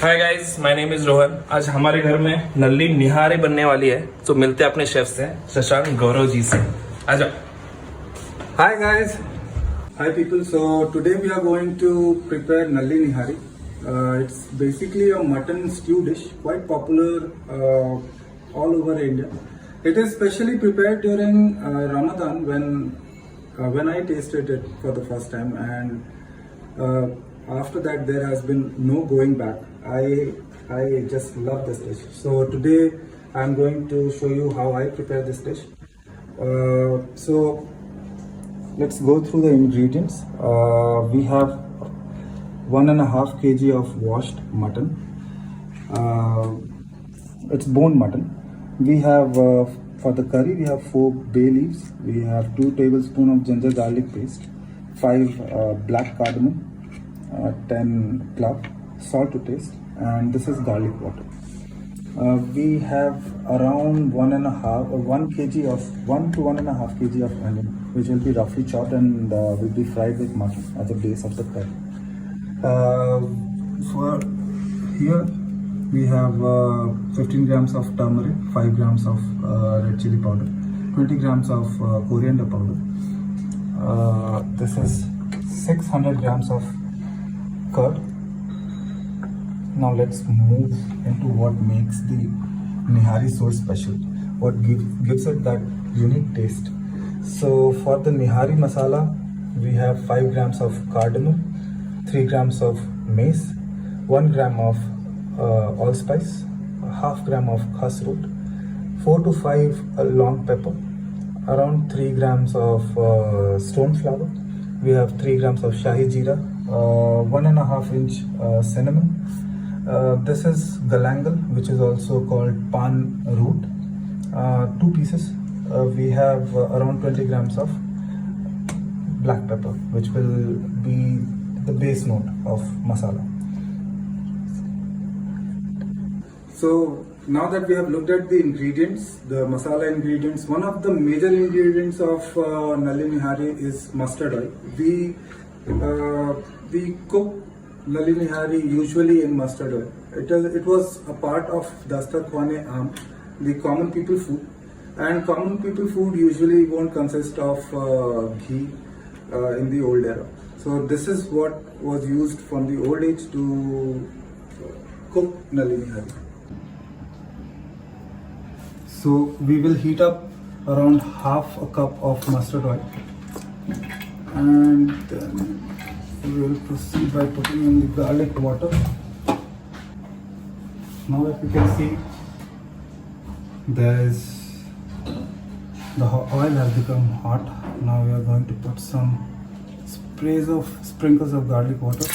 Hi guys, my name is Rohan. आज हमारे घर में नल्ली निहारी बनने वाली है, तो मिलते हैं अपने शेफ से, शशांक गौरव जी से। आ जाओ। Hi guys, hi people. So today we are going to prepare Nalli Nihari. It's basically a mutton stew dish, quite popular all over India. It is specially prepared during Ramadan when I tasted it for the first time, and after that there has been no going back. I just love this dish. So today I'm going to show you how I prepare this dish. So let's go through the ingredients. We have 1.5 kg of washed mutton. It's bone mutton. We have for the curry we have 4 bay leaves. We have 2 tablespoons of ginger garlic paste, 5 black cardamom, 10 clove, salt to taste, and this is garlic water. We have around 1 kg of 1 to 1.5 kg of onion, which will be roughly chopped and will be fried with mutton as a base of the curry. For here we have 15 grams of turmeric, 5 grams of red chili powder, 20 grams of coriander powder. This is 600 grams of curd. Now let's move into what makes the nihari so special, what gives it that unique taste. So for the nihari masala, we have 5 grams of cardamom, 3 grams of mace, 1 gram of allspice, half gram of khas root, 4 to 5 long pepper, around 3 grams of stone flower. We have 3 grams of shahi jeera, 1.5 inch cinnamon. This is galangal, which is also called pan root, 2 pieces. We have around 20 grams of black pepper, which will be the base note of masala. So now that we have looked at the ingredients, the masala ingredients, one of the major ingredients of Nalli Nihari is mustard oil. We cook Nalli Nihari usually in mustard oil. It was a part of Dastarkhwan-e-Aam, the common people food, and common people food usually won't consist of ghee in the old era. So this is what was used from the old age to cook Nalli Nihari. So we will heat up around half a cup of mustard oil, and then we will proceed by putting in the garlic water. Now that you can see, the oil has become hot. Now we are going to put some sprinkles of garlic water.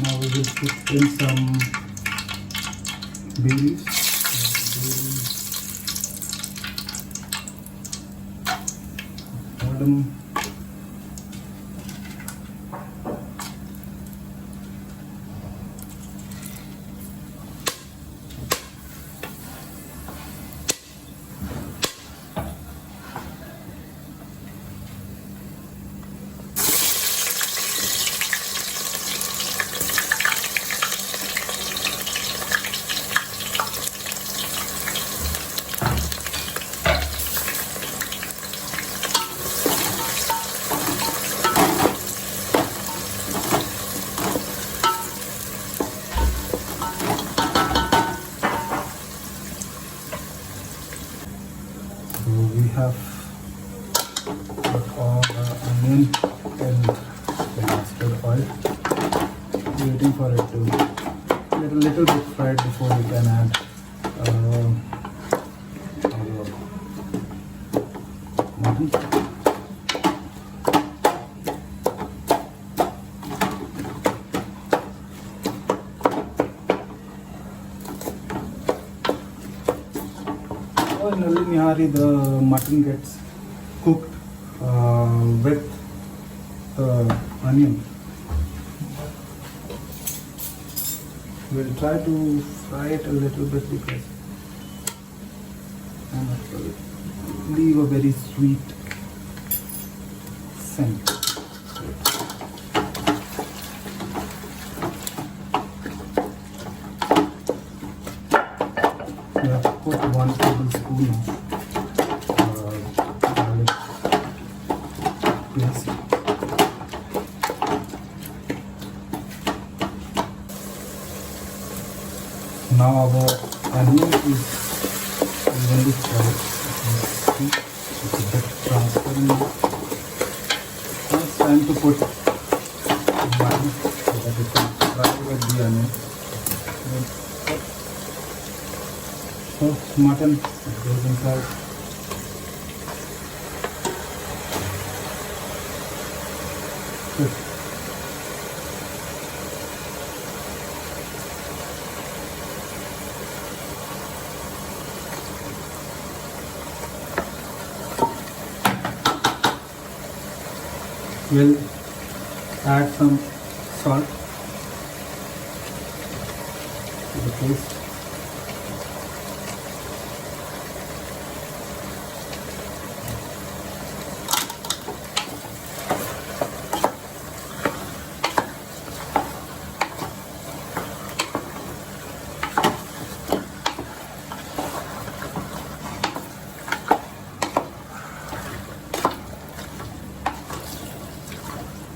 Now we will put in some bay leaves, cardamom, we have put all the onion in the mustard oil, waiting for it to get a little bit fried before we can add our mutton. In Nalli Nihari, the mutton gets cooked with the onion. We'll try to fry it a little bit because it will leave a very sweet scent. We have put 1 tablespoon of garlic paste. Now our onion is evenly fried. You can see it's a bit transparent now. Now it's time to put mutton so that it can fry with the onion. So mutton goes inside. Good. We'll add some salt to the paste.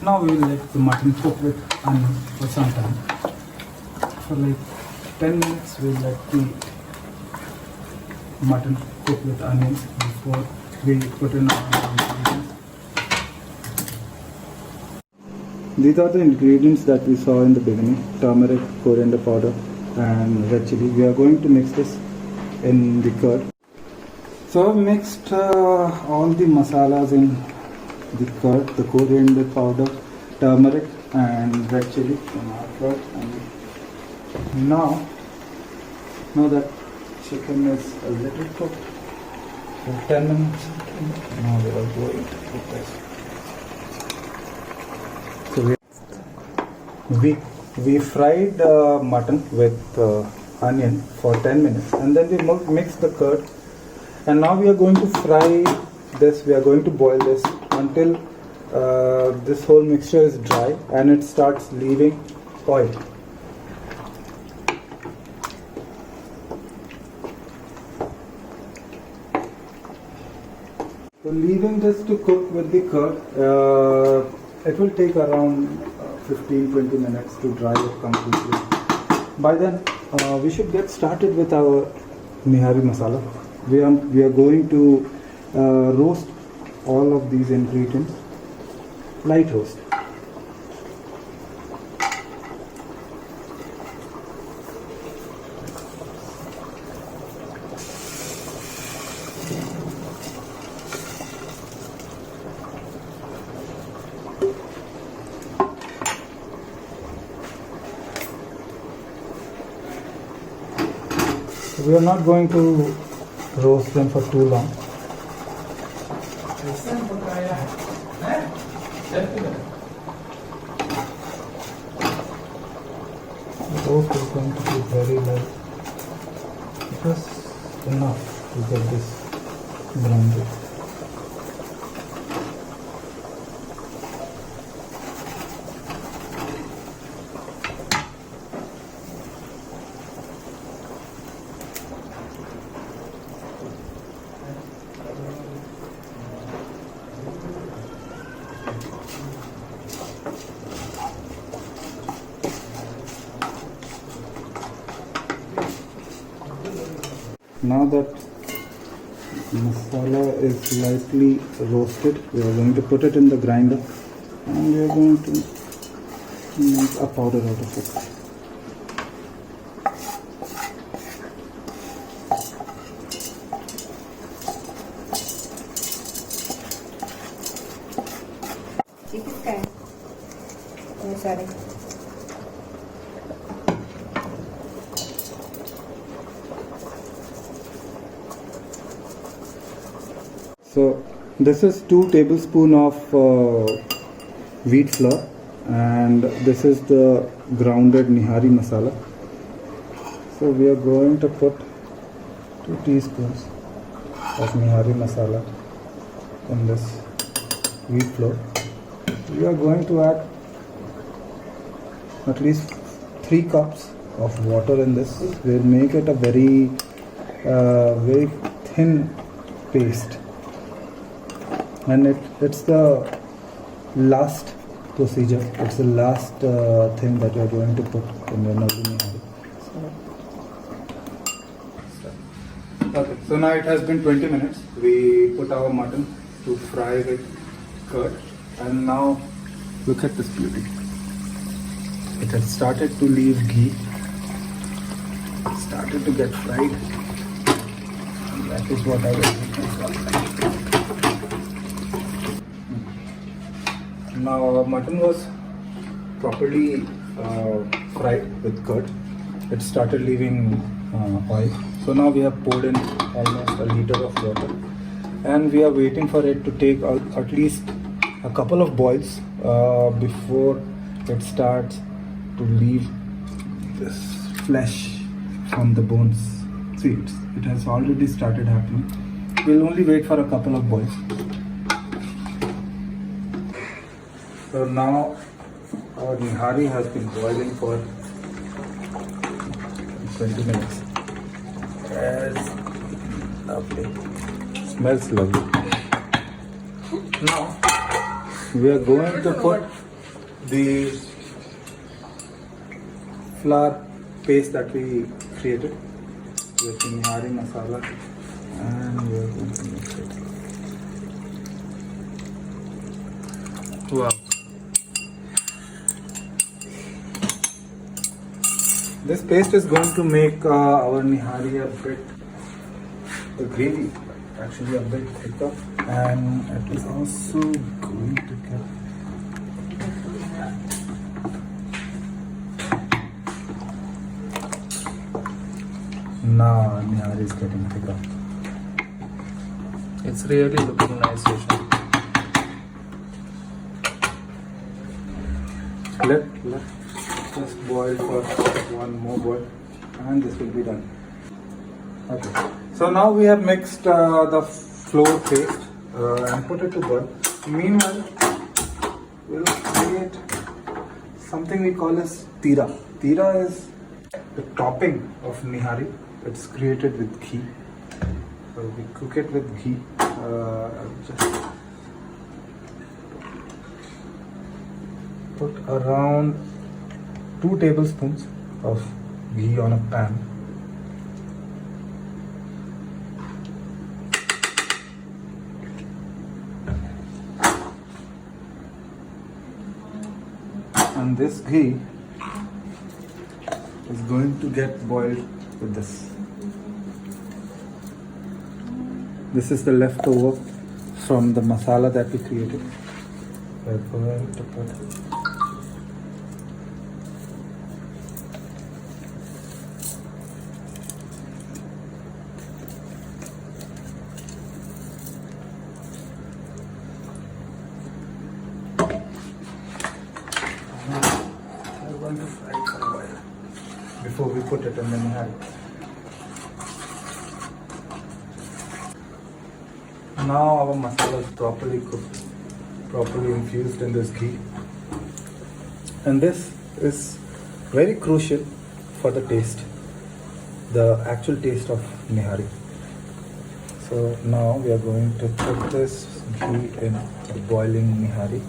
Now we will let the mutton cook with onion for some time. For like 10 minutes we will let the mutton cook with onions before we put in our ingredients. These are the ingredients that we saw in the beginning: turmeric, coriander powder and red chili. We are going to mix this in the curd. So I've mixed all the masalas in the curd, the coriander powder, turmeric and red chili in our curd. And now that chicken is a little cooked for 10 minutes, now we are going to put this. So we fried mutton with onion for 10 minutes and then we mixed the curd, and now we are going to fry this. We are going to boil this until this whole mixture is dry and it starts leaving oil. So leaving this to cook with the curd, it will take around 15-20 minutes to dry it completely. By then we should get started with our nihari masala. We are going to roast all of these ingredients, light roast. We are not going to roast them for too long. The roast is going to be very light, just enough to get this brownish. Now that masala is slightly roasted, we are going to put it in the grinder and we are going to make a powder out of it. Sorry. So this is 2 tablespoons of wheat flour, and this is the grounded nihari masala. So we are going to put 2 teaspoons of nihari masala in this wheat flour. We are going to add at least 3 cups of water in this. We'll make it a very thin paste, and it's the last procedure. It's the last thing that you're going to put in your nalli nihari. Okay, so now it has been 20 minutes. We put our mutton to fry with curd, and now look at this beauty. It has started to leave ghee, started to get fried, and that is what I was looking for. Now our mutton was properly fried with curd. It started leaving oil. So now we have poured in almost a liter of water, and we are waiting for it to take at least a couple of boils before it starts to leave this flesh from the bones. See, it has already started happening. We'll only wait for a couple of boils. So now our nihari has been boiling for 20 minutes. Yes, lovely. Smells lovely. Now we are going to put the flour paste that we created with the nihari masala, and we are going to mix it. Wow. This paste is going to make our nihari the gravy actually a bit thicker, and it is also going to get now nihari is getting thicker. It's really looking nice, Roshan. Let just boil for one more boil, and this will be done. Okay. So now we have mixed the flour paste and put it to boil. Meanwhile, we'll create something we call as tira. Tira is the topping of nihari. It's created with ghee. So we cook it with ghee. Just put around 2 tablespoons of ghee on a pan. And this ghee is going to get boiled with this. This is the leftover from the masala that we created. We're going to put we're going to fry it for a while before we put it in the nihari. Now our masala is properly cooked, properly infused in this ghee, and this is very crucial for the taste, the actual taste of nihari. So now we are going to put this ghee in a boiling nihari.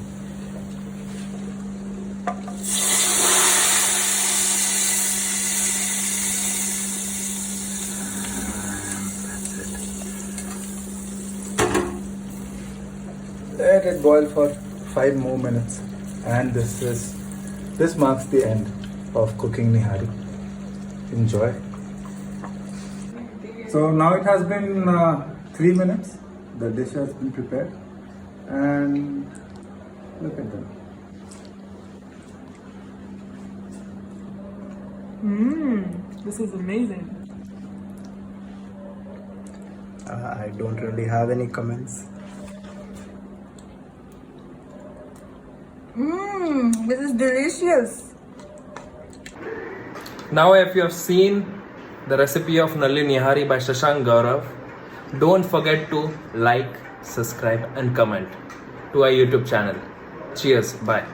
Let it boil for 5 more minutes, and this marks the end of cooking nihari. Enjoy. So now it has been 3 minutes. The dish has been prepared, and look at them. This is amazing. I don't really have any comments. This is delicious. Now, if you have seen the recipe of Nalli Nihari by Shashank Gaurav. Don't forget to like, subscribe and comment to our YouTube channel. Cheers. Bye.